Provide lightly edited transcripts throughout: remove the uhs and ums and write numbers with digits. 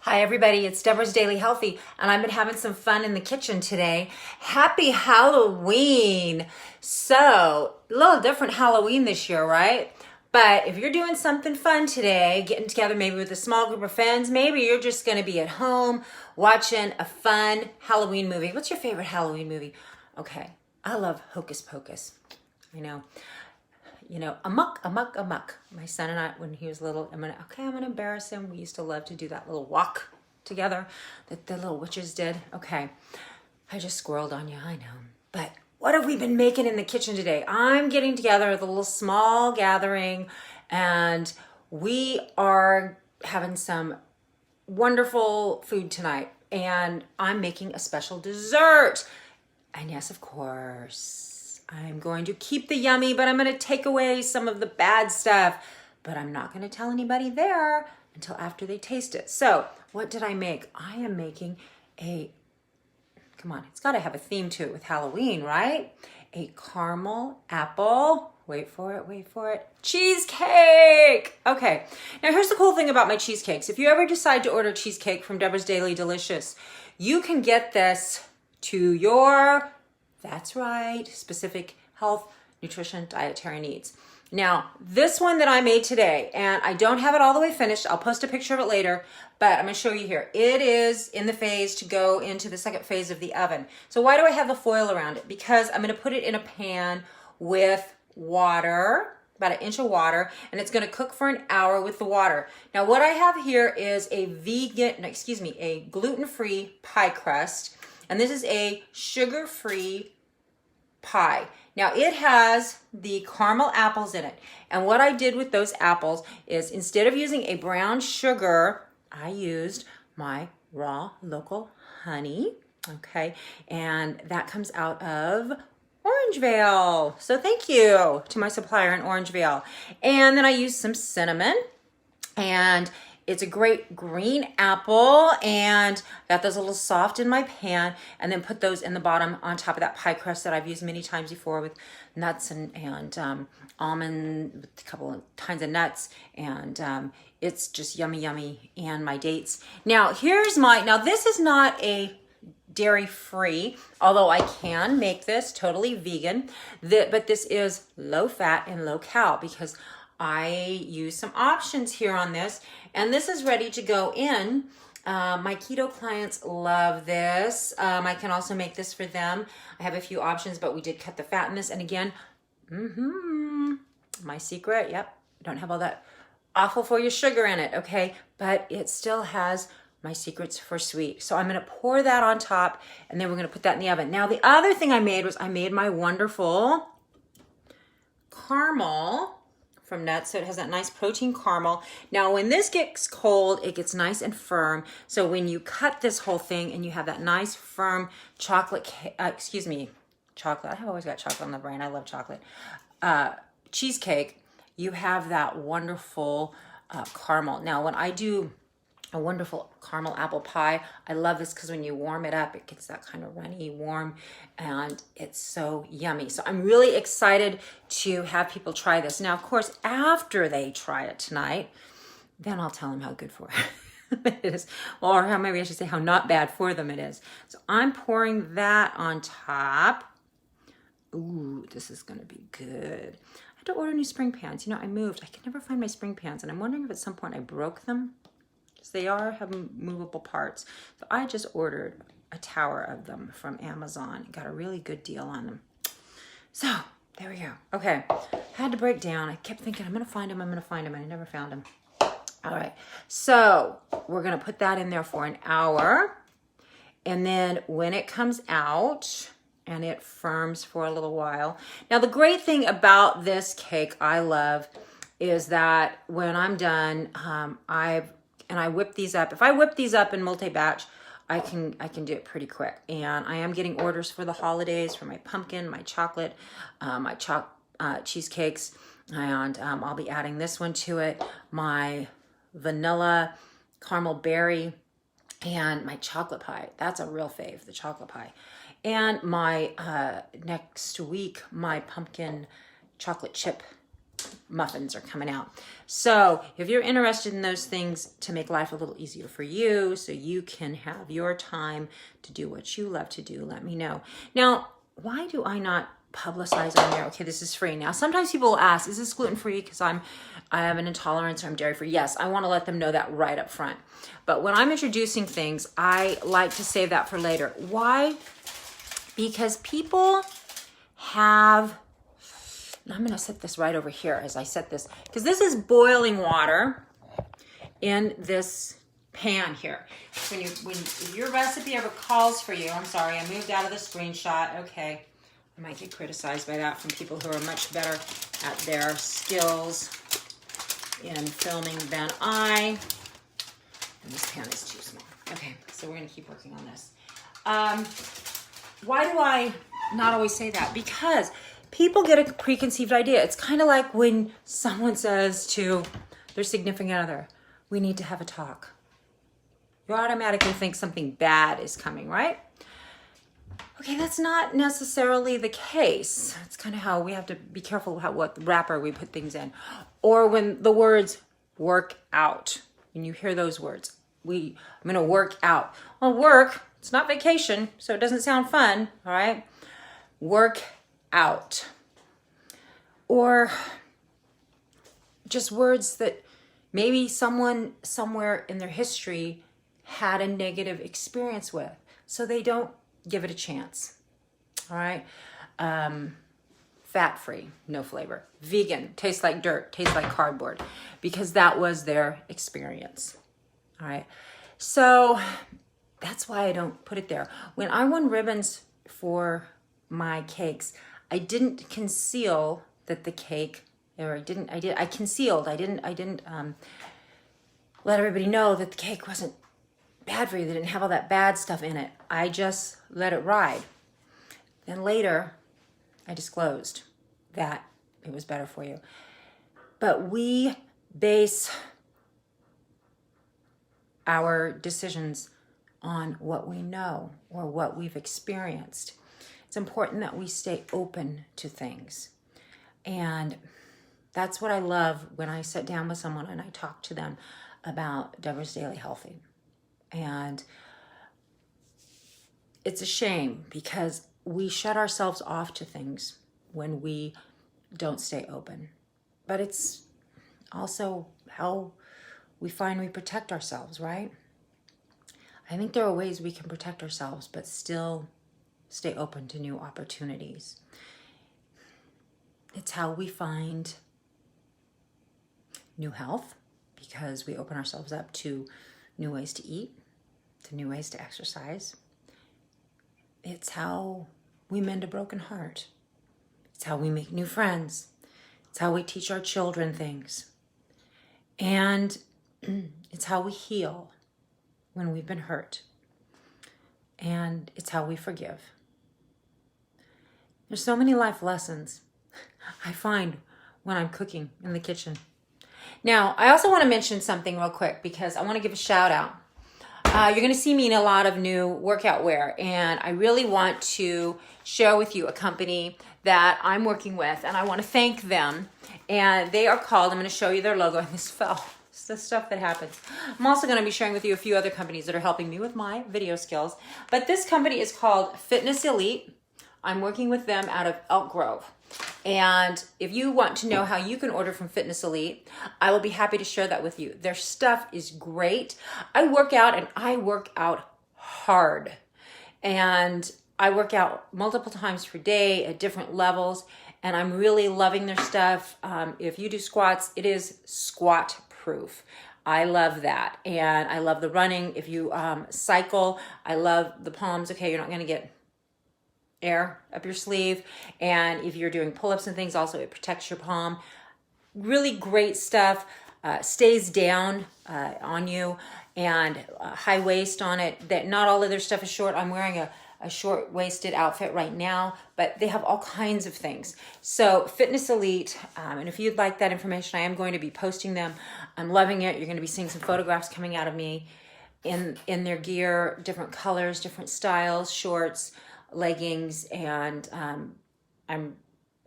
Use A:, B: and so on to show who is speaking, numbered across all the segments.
A: Hi everybody, it's Deborah's Daily Healthy, and I've been having some fun in the kitchen today. Happy Halloween! So, a little different Halloween this year, right? But if you're doing something fun today, getting together maybe with a small group of friends, maybe you're just going to be at home watching a fun Halloween movie. What's your favorite Halloween movie? Okay, I love Hocus Pocus. Amok, amok, amok. My son and I, when he was little, I'm gonna embarrass him. We used to love to do that little walk together that the little witches did. Okay, I just squirreled on you, I know. But what have we been making in the kitchen today? I'm getting together with a little small gathering, and we are having some wonderful food tonight. And I'm making a special dessert. And yes, of course, I'm going to keep the yummy, but I'm going to take away some of the bad stuff. But I'm not going to tell anybody there until after they taste it. So what did I make? I am making come on, it's got to have a theme to it with Halloween, right? A caramel apple, wait for it, cheesecake. Okay, now here's the cool thing about my cheesecakes. If you ever decide to order cheesecake from Deborah's Daily Delicious, you can get this to your, that's right, specific health, nutrition, dietary needs. Now, this one that I made today, and I don't have it all the way finished. I'll post a picture of it later, but I'm going to show you here. It is in the phase to go into the second phase of the oven. So why do I have the foil around it? Because I'm going to put it in a pan with water, about 1 inch of water, and it's going to cook for an hour with the water. Now, what I have here is a gluten-free pie crust, and this is a sugar-free pie. Now it has the caramel apples in it. And what I did with those apples is instead of using a brown sugar, I used my raw local honey. Okay. And that comes out of Orangevale. So thank you to my supplier in Orangevale. And then I used some cinnamon, and it's a great green apple, and got those a little soft in my pan, and then put those in the bottom on top of that pie crust that I've used many times before with nuts and almond, with a couple of kinds of nuts, and it's just yummy, yummy, and my dates. Now this is not a dairy-free, although I can make this totally vegan, but this is low fat and low cal because I use some options here on this, and this is ready to go in. My keto clients love this. I can also make this for them. I have a few options, but we did cut the fat in this. And again, my secret, yep, don't have all that awful for you sugar in it, okay? But it still has my secrets for sweet. So I'm gonna pour that on top, and then we're gonna put that in the oven. Now, the other thing I made was I made my wonderful caramel from nuts, so it has that nice protein caramel. Now, when this gets cold, it gets nice and firm. So when you cut this whole thing and you have that nice firm chocolate, chocolate. I've always got chocolate on the brain. I love chocolate. Cheesecake, you have that wonderful caramel. Now, when I do a wonderful caramel apple pie, I love this because when you warm it up, it gets that kind of runny, warm, and it's so yummy. So I'm really excited to have people try this. Now, of course, after they try it tonight, then I'll tell them how good for it is, or how, maybe I should say how not bad for them it is. So I'm pouring that on top. Ooh, this is gonna be good. I had to order new spring pans. I moved. I could never find my spring pans, and I'm wondering if at some point I broke them. They have movable parts. So I just ordered a tower of them from Amazon. Got a really good deal on them. So there we go. Okay, had to break down. I kept thinking, I'm gonna find them, and I never found them. All right, so we're gonna put that in there for an hour. And then when it comes out and it firms for a little while. Now, the great thing about this cake I love is that when I'm done, I whip these up. If I whip these up in multi-batch, I can do it pretty quick. And I am getting orders for the holidays for my pumpkin, my chocolate, my cheesecakes, and I'll be adding this one to it, my vanilla caramel berry, and my chocolate pie. That's a real fave, the chocolate pie. And my next week, my pumpkin chocolate chip muffins are coming out. So if you're interested in those things to make life a little easier for you, so you can have your time to do what you love to do, let me know. Now, why do I not publicize on there? Okay, this is free. Now, sometimes people will ask, is this gluten-free because I have an intolerance or I'm dairy-free? Yes, I want to let them know that right up front. But when I'm introducing things, I like to save that for later. Why? Because people have, I'm going to set this right over here as I set this, because this is boiling water in this pan here. If your recipe ever calls for you, I'm sorry, I moved out of the screenshot. Okay, I might get criticized by that from people who are much better at their skills in filming than I. And this pan is too small. Okay, so we're going to keep working on this. Why do I not always say that? Because people get a preconceived idea. It's kind of like when someone says to their significant other, we need to have a talk. You automatically think something bad is coming, right? Okay, that's not necessarily the case. It's kind of how we have to be careful what wrapper we put things in. Or when the words work out, when you hear those words, I'm going to work out. Well, work, it's not vacation, so it doesn't sound fun, all right? Work out. Or just words that maybe someone somewhere in their history had a negative experience with, so they don't give it a chance. All right. Fat-free, no flavor. Vegan, tastes like dirt, tastes like cardboard, because that was their experience. All right. So that's why I don't put it there. When I won ribbons for my cakes, I didn't conceal that the cake, or I concealed. I didn't let everybody know that the cake wasn't bad for you. They didn't have all that bad stuff in it. I just let it ride. Then later, I disclosed that it was better for you. But we base our decisions on what we know or what we've experienced. It's important that we stay open to things. And that's what I love when I sit down with someone and I talk to them about Deborah's Daily Healthy. And it's a shame because we shut ourselves off to things when we don't stay open. But it's also how we find we protect ourselves, right? I think there are ways we can protect ourselves, but still stay open to new opportunities. It's how we find new health, because we open ourselves up to new ways to eat, to new ways to exercise. It's how we mend a broken heart. It's how we make new friends. It's how we teach our children things. And it's how we heal when we've been hurt. And it's how we forgive. There's so many life lessons I find when I'm cooking in the kitchen. Now, I also want to mention something real quick because I want to give a shout out. You're going to see me in a lot of new workout wear, and I really want to share with you a company that I'm working with, and I want to thank them. And they are called, I'm going to show you their logo, and this fell. It's the stuff that happens. I'm also going to be sharing with you a few other companies that are helping me with my video skills. But this company is called Fitness Elite. I'm working with them out of Elk Grove. And if you want to know how you can order from Fitness Elite, I will be happy to share that with you. Their stuff is great. I work out, and I work out hard. And I work out multiple times per day at different levels, and I'm really loving their stuff. If you do squats, it is squat proof. I love that. And I love the running. If you cycle, I love the palms. Okay, you're not going to get air up your sleeve. And if you're doing pull-ups and things, also it protects your palm. Really great stuff. Stays down on you, and high waist on it. That not all of their stuff is short. I'm wearing a short-waisted outfit right now, but they have all kinds of things. So Fitness Elite, and if you'd like that information, I am going to be posting them. I'm loving it. You're going to be seeing some photographs coming out of me in their gear, different colors, different styles, shorts, leggings, and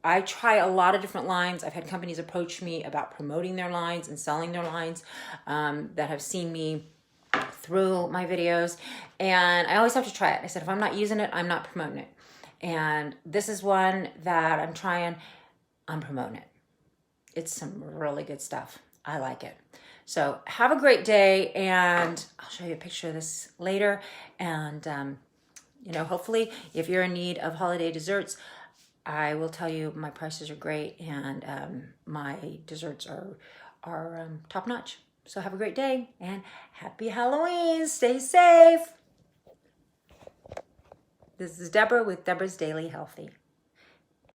A: I try a lot of different lines. I've had companies approach me about promoting their lines and selling their lines that have seen me through my videos, and I always have to try it. I said, if I'm not using it, I'm not promoting it. And this is one that I'm promoting it. It's some really good stuff. I like it. So have a great day, and I'll show you a picture of this later. And hopefully if you're in need of holiday desserts, I will tell you my prices are great, and my desserts are top notch. So have a great day, and happy Halloween. Stay safe. This is Deborah with Deborah's Daily Healthy.